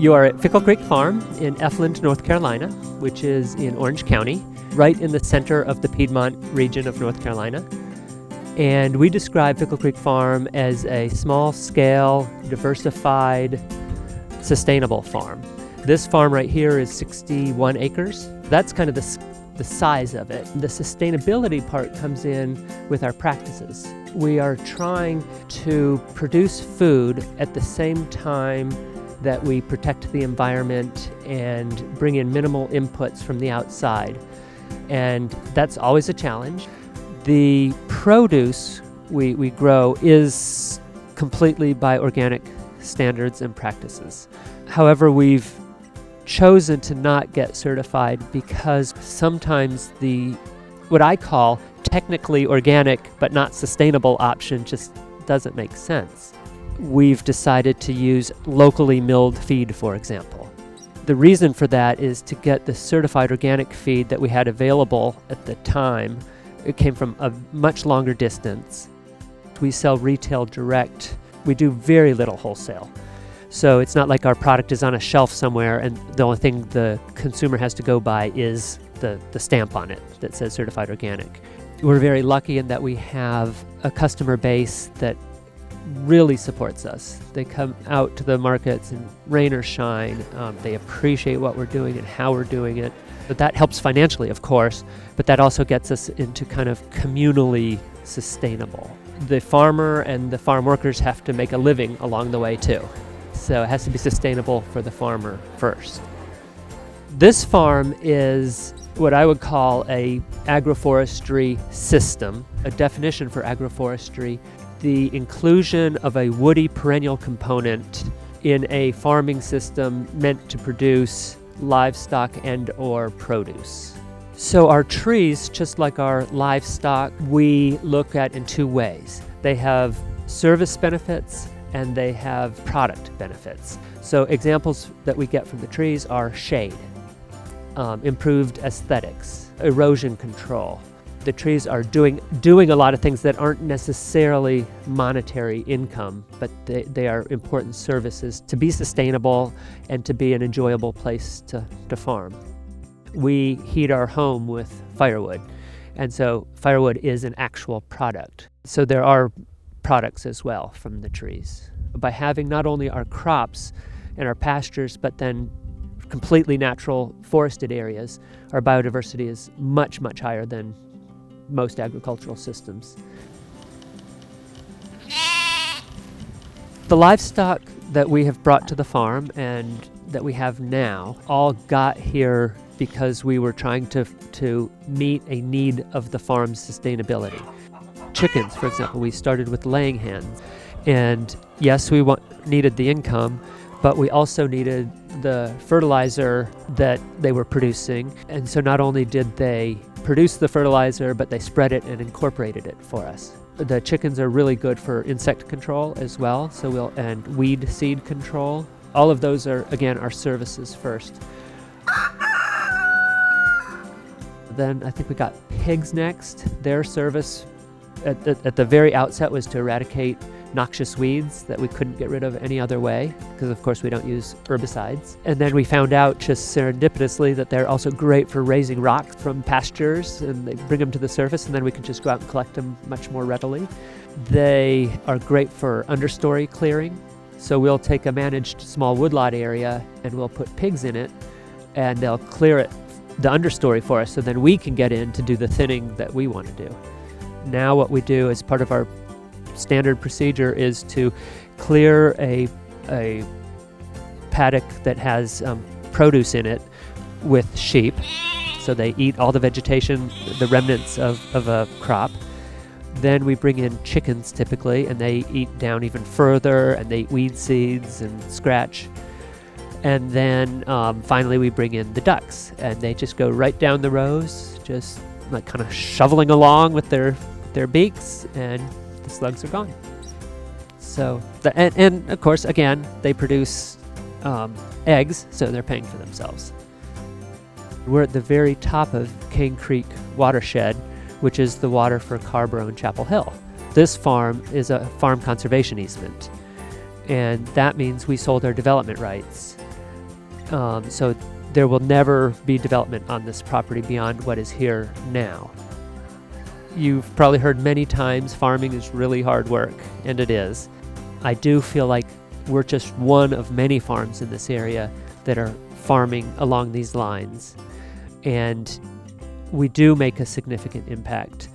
You are at Fickle Creek Farm in Efland, North Carolina, which is in Orange County, right in the center of the Piedmont region of North Carolina. And we describe Fickle Creek Farm as a small-scale, diversified, sustainable farm. This farm right here is 61 acres. That's kind of the size of it. The sustainability part comes in with our practices. We are trying to produce food at the same time that we protect the environment and bring in minimal inputs from the outside. And that's always a challenge. The produce we grow is completely by organic standards and practices. However, we've chosen to not get certified because sometimes what I call technically organic but not sustainable option just doesn't make sense. We've decided to use locally milled feed, for example. The reason for that is to get the certified organic feed that we had available at the time. It came from a much longer distance. We sell retail direct. We do very little wholesale. So it's not like our product is on a shelf somewhere and the only thing the consumer has to go by is the stamp on it that says certified organic. We're very lucky in that we have a customer base that really supports us. They come out to the markets in rain or shine. They appreciate what we're doing and how we're doing it. But that helps financially, of course, but that also gets us into kind of communally sustainable. The farmer and the farm workers have to make a living along the way too. So it has to be sustainable for the farmer first. This farm is what I would call a agroforestry system. A definition for agroforestry: the inclusion of a woody perennial component in a farming system meant to produce livestock and or produce. So our trees, just like our livestock, we look at in two ways. They have service benefits and they have product benefits. So examples that we get from the trees are shade, improved aesthetics, erosion control. The trees are doing a lot of things that aren't necessarily monetary income, but they are important services to be sustainable and to be an enjoyable place to farm. We heat our home with firewood, and so firewood is an actual product. So there are products as well from the trees. By having not only our crops and our pastures, but then completely natural forested areas, our biodiversity is much, much higher than most agricultural systems. The livestock that we have brought to the farm and that we have now all got here because we were trying to meet a need of the farm's sustainability. Chickens, for example, we started with laying hens. And yes, we needed the income, but we also needed the fertilizer that they were producing. And so not only did they produce the fertilizer, but they spread it and incorporated it for us. The chickens are really good for insect control as well, and weed seed control. All of those are, again, our services first. Then I think we got pigs next. Their service at the very outset was to eradicate noxious weeds that we couldn't get rid of any other way, because of course we don't use herbicides. And then we found out just serendipitously that they're also great for raising rocks from pastures, and they bring them to the surface and then we can just go out and collect them much more readily. They are great for understory clearing. So we'll take a managed small woodlot area and we'll put pigs in it and they'll clear it, the understory for us, so then we can get in to do the thinning that we want to do. Now what we do as part of our standard procedure is to clear a paddock that has produce in it with sheep. So they eat all the vegetation, the remnants of a crop. Then we bring in chickens typically, and they eat down even further, and they eat weed seeds and scratch. And then finally we bring in the ducks, and they just go right down the rows, just like kind of shoveling along with their beaks, and the slugs are gone. So, and of course, again, they produce eggs, so they're paying for themselves. We're at the very top of Cane Creek watershed, which is the water for Carborough and Chapel Hill. This farm is a farm conservation easement, and that means we sold our development rights. So there will never be development on this property beyond what is here now. You've probably heard many times farming is really hard work, and it is. I do feel like we're just one of many farms in this area that are farming along these lines, and we do make a significant impact.